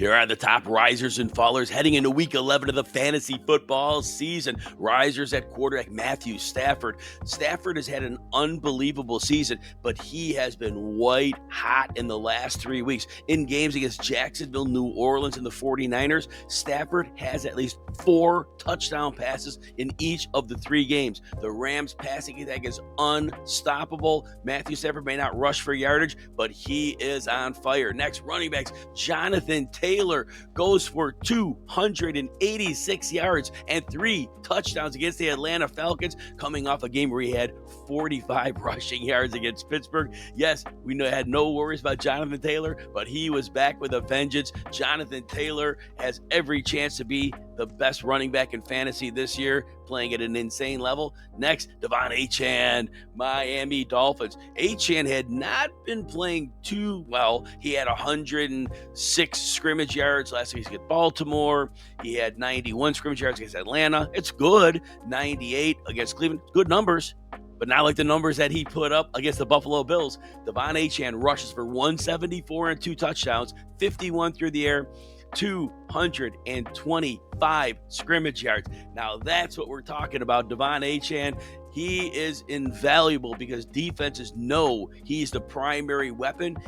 Here are the top risers and fallers heading into week 11 of the fantasy football season. Risers at quarterback, Matthew Stafford. Stafford has had an unbelievable season, but he has been white hot in the last 3 weeks. In games against Jacksonville, New Orleans, and the 49ers, Stafford has at least 4 touchdown passes in each of the 3 games. The Rams' passing attack is unstoppable. Matthew Stafford may not rush for yardage, but he is on fire. Next, running backs, Jonathan Taylor goes for 286 yards and 3 touchdowns against the Atlanta Falcons, coming off a game where he had 45 rushing yards against Pittsburgh. Yes, we had no worries about Jonathan Taylor, but he was back with a vengeance. Jonathan Taylor has every chance to be the best running back in fantasy this year, playing at an insane level. Next, Achane, Miami Dolphins. Achane had not been playing too well. He had 106 scrimmage yards last week against Baltimore. He had 91 scrimmage yards against Atlanta. It's good. 98 against Cleveland. Good numbers, but not like the numbers that he put up against the Buffalo Bills. Achane rushes for 174 and 2 touchdowns, 51 through the air, 225 scrimmage yards. Now that's what we're talking about. Achane, he is invaluable because defenses know he's the primary weapon.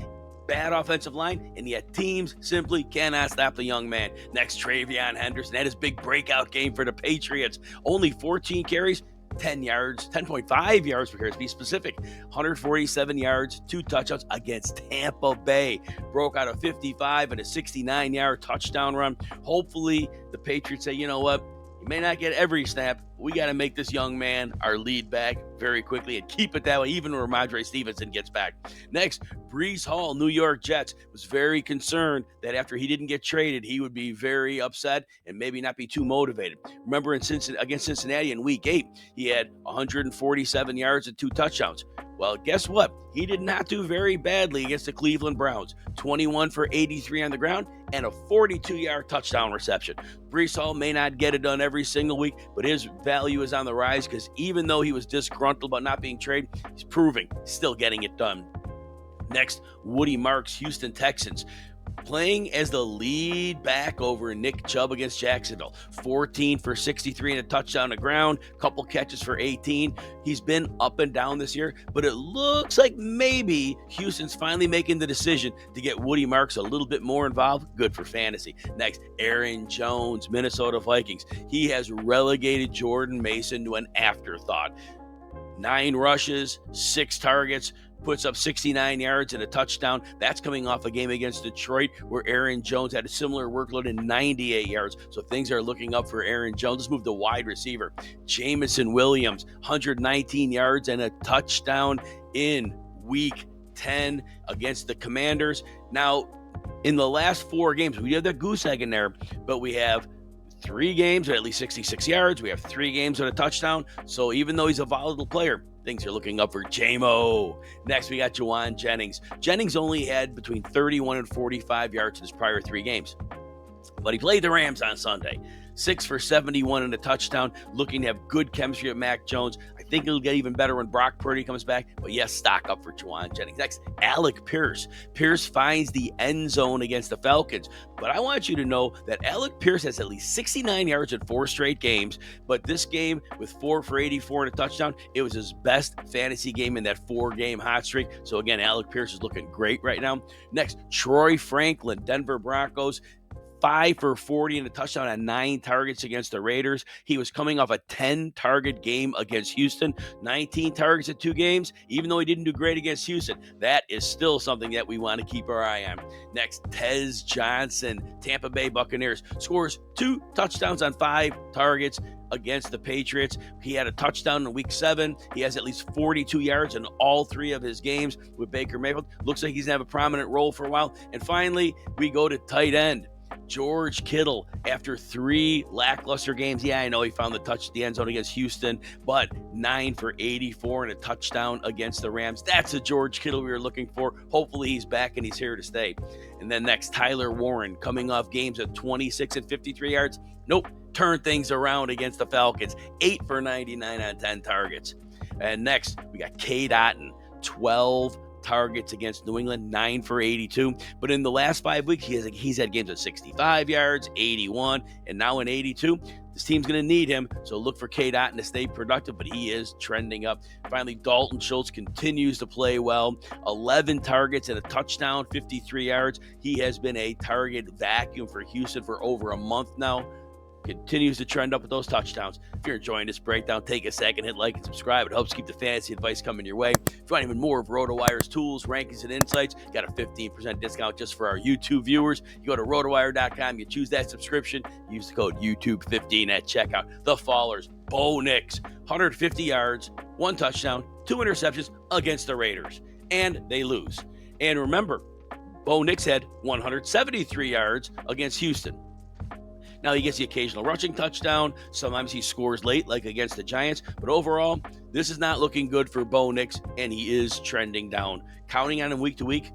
Bad offensive line, and yet teams simply cannot stop the young man. Next, TreVeyon Henderson had his big breakout game for the Patriots. Only 14 carries, 10 yards, 10.5 yards per carry to be specific, 147 yards, 2 touchdowns against Tampa Bay. Broke out a 55 and a 69-yard touchdown run. Hopefully, the Patriots say, you know what? He may not get every snap. We got to make this young man our lead back very quickly and keep it that way, even when Ramondre Stevenson gets back. Next, Breece Hall, New York Jets, was very concerned that after he didn't get traded, he would be very upset and maybe not be too motivated. Remember against Cincinnati in Week 8, he had 147 yards and 2 touchdowns. Well, guess what? He did not do very badly against the Cleveland Browns. 21 for 83 on the ground and a 42-yard touchdown reception. Breece Hall may not get it done every single week, but his value is on the rise because even though he was disgruntled about not being traded, he's proving still getting it done. Next, Woody Marks, Houston Texans, playing as the lead back over Nick Chubb against Jacksonville. 14 for 63 and a touchdown to ground, couple catches for 18. He's been up and down this year, but it looks like maybe Houston's finally making the decision to get Woody Marks a little bit more involved. Good for fantasy. Next, Aaron Jones, Minnesota Vikings. He has relegated Jordan Mason to an afterthought. 9 rushes, 6 targets, puts up 69 yards and a touchdown. That's coming off a game against Detroit where Aaron Jones had a similar workload and 98 yards. So things are looking up for Aaron Jones. Let's move to wide receiver. Jameson Williams, 119 yards and a touchdown in Week 10 against the Commanders. Now, in the last 4 games, we have that goose egg in there, but we have 3 games at least 66 yards. We have 3 games with a touchdown. So even though he's a volatile player, things are looking up for J-Mo. Next, we got Jauan Jennings. Jennings only had between 31 and 45 yards in his prior 3 games, but he played the Rams on Sunday. 6 for 71 and a touchdown, looking to have good chemistry with Mac Jones. I think it'll get even better when Brock Purdy comes back, but yes, stock up for Jauan Jennings. Next, Alec Pierce. Pierce finds the end zone against the Falcons, but I want you to know that Alec Pierce has at least 69 yards in 4 straight games, but this game with 4 for 84 and a touchdown, it was his best fantasy game in that 4-game hot streak. So again, Alec Pierce is looking great right now. Next, Troy Franklin, Denver Broncos. 5 for 40 and a touchdown on 9 targets against the Raiders. He was coming off a 10-target game against Houston, 19 targets in 2 games. Even though he didn't do great against Houston, that is still something that we want to keep our eye on. Next, Tez Johnson, Tampa Bay Buccaneers, scores 2 touchdowns on 5 targets against the Patriots. He had a touchdown in Week 7. He has at least 42 yards in all 3 of his games with Baker Mayfield. Looks like he's going to have a prominent role for a while. And finally, we go to tight end. George Kittle, after 3 lackluster games. Yeah, I know he found the end zone against Houston, but 9 for 84 and a touchdown against the Rams. That's a George Kittle we were looking for. Hopefully he's back and he's here to stay. And then next, Tyler Warren, coming off games at 26 and 53 yards. Nope, turn things around against the Falcons. 8 for 99 on 10 targets. And next, we got Cade Otton, 12 targets against New England, 9 for 82. But in the last 5 weeks, he's had games of 65 yards, 81, and now in 82. This team's going to need him, so look for Cade Otton to stay productive, but he is trending up. Finally, Dalton Schultz continues to play well. 11 targets and a touchdown, 53 yards. He has been a target vacuum for Houston for over a month now. Continues to trend up with those touchdowns. If you're enjoying this breakdown, take a second, hit like and subscribe. It helps keep the fantasy advice coming your way. If you want even more of RotoWire's tools, rankings, and insights, got a 15% discount just for our YouTube viewers. You go to rotowire.com, you choose that subscription, use the code YouTube15 at checkout. The Fallers, Bo Nix, 150 yards, 1 touchdown, 2 interceptions against the Raiders, and they lose. And remember, Bo Nix had 173 yards against Houston. Now, he gets the occasional rushing touchdown. Sometimes he scores late, like against the Giants. But overall, this is not looking good for Bo Nix, and he is trending down. Counting on him week to week,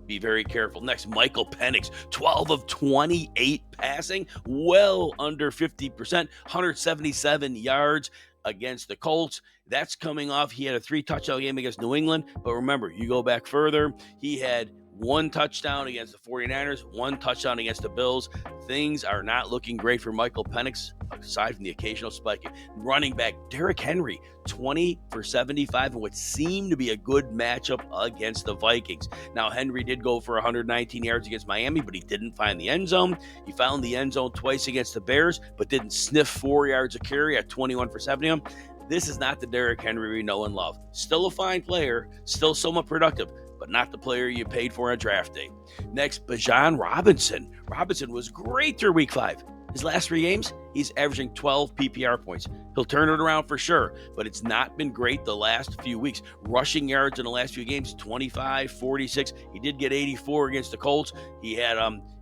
be very careful. Next, Michael Penix, 12 of 28 passing, well under 50%, 177 yards against the Colts. That's coming off. He had a 3-touchdown game against New England. But remember, you go back further, he had 1 touchdown against the 49ers, 1 touchdown against the Bills. Things are not looking great for Michael Penix, aside from the occasional spike. Running back Derrick Henry, 20 for 75 in what seemed to be a good matchup against the Vikings. Now, Henry did go for 119 yards against Miami, but he didn't find the end zone. He found the end zone twice against the Bears, but didn't sniff 4 yards a carry at 21 for 70. This is not the Derrick Henry we know and love. Still a fine player, still somewhat productive, but not the player you paid for on draft day. Next, Bijan Robinson. Robinson was great through week 5. His last 3 games, he's averaging 12 PPR points. He'll turn it around for sure, but it's not been great the last few weeks. Rushing yards in the last few games, 25, 46. He did get 84 against the Colts. He had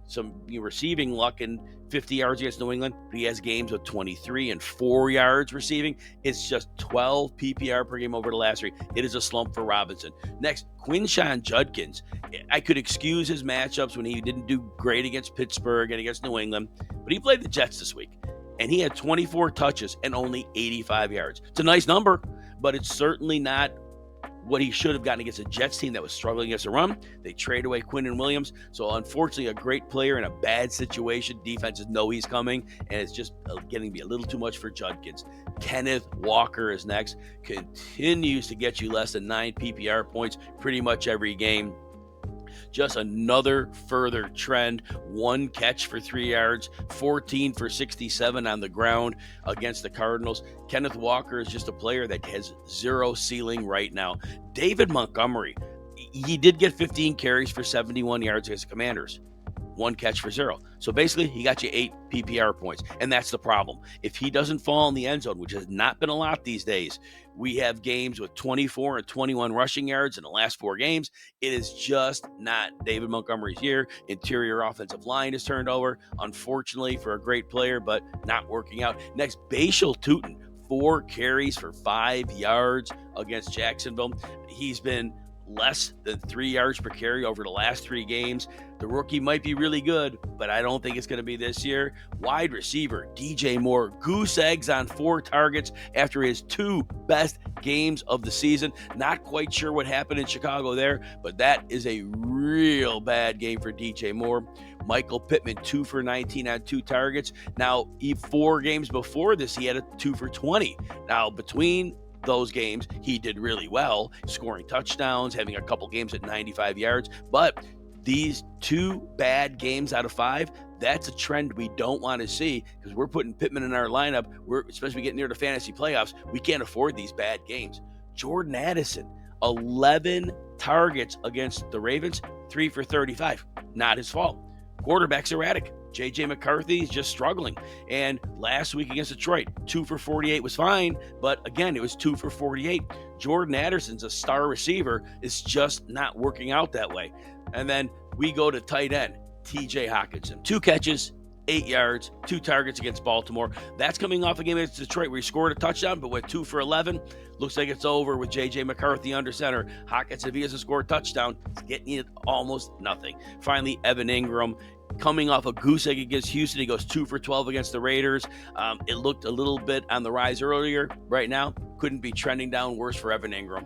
some receiving luck and 50 yards against New England, but he has games with 23 and 4 yards receiving. It's just 12 PPR per game over the last 3. It is a slump for Robinson. Next, Quinshon Judkins. I could excuse his matchups when he didn't do great against Pittsburgh and against New England, but he played the Jets this week, and he had 24 touches and only 85 yards. It's a nice number, but it's certainly not what he should have gotten against a Jets team that was struggling against the run. They trade away Quinnen Williams. So unfortunately, a great player in a bad situation. Defenses know he's coming, and it's just getting to be a little too much for Judkins. Kenneth Walker is next. Continues to get you less than 9 PPR points pretty much every game. Just another further trend. 1 catch for 3 yards, 14 for 67 on the ground against the Cardinals. Kenneth Walker is just a player that has 0 ceiling right now. David Montgomery, he did get 15 carries for 71 yards against the Commanders. 1 catch for 0. So basically, he got you 8 PPR points, and that's the problem. If he doesn't fall in the end zone, which has not been a lot these days, we have games with 24 and 21 rushing yards in the last 4 games. It is just not David Montgomery's year. Interior offensive line is turned over, unfortunately, for a great player, but not working out. Next, Bhayshul, 4 carries for 5 yards against Jacksonville. He's been less than 3 yards per carry over the last 3 games. The rookie might be really good, but I don't think it's going to be this year. Wide receiver DJ Moore, goose eggs on 4 targets after his 2 best games of the season. Not quite sure what happened in Chicago there, but that is a real bad game for DJ Moore. Michael Pittman, 2 for 19 on 2 targets. Now, 4 games before this, he had a 2 for 20. Now, between those games, he did really well, scoring touchdowns, having a couple games at 95 yards. But these 2 bad games out of 5, that's a trend we don't want to see, because we're putting Pittman in our lineup. We're especially getting near the fantasy playoffs. We can't afford these bad games. Jordan Addison, 11 targets against the Ravens, 3 for 35. Not his fault. Quarterback's erratic. J.J. McCarthy is just struggling. And last week against Detroit, 2 for 48 was fine, but again, it was 2 for 48. Jordan Addison's a star receiver. It's just not working out that way. And then we go to tight end, T.J. Hockenson. 2 catches, 8 yards, 2 targets against Baltimore. That's coming off a game against Detroit where he scored a touchdown, but went 2 for 11. Looks like it's over with J.J. McCarthy under center. Hockenson, if he doesn't score a touchdown, it's getting you almost nothing. Finally, Evan Ingram, coming off a goose egg against Houston. He goes 2 for 12 against the Raiders. It looked a little bit on the rise earlier. Right now, couldn't be trending down worse for Evan Ingram.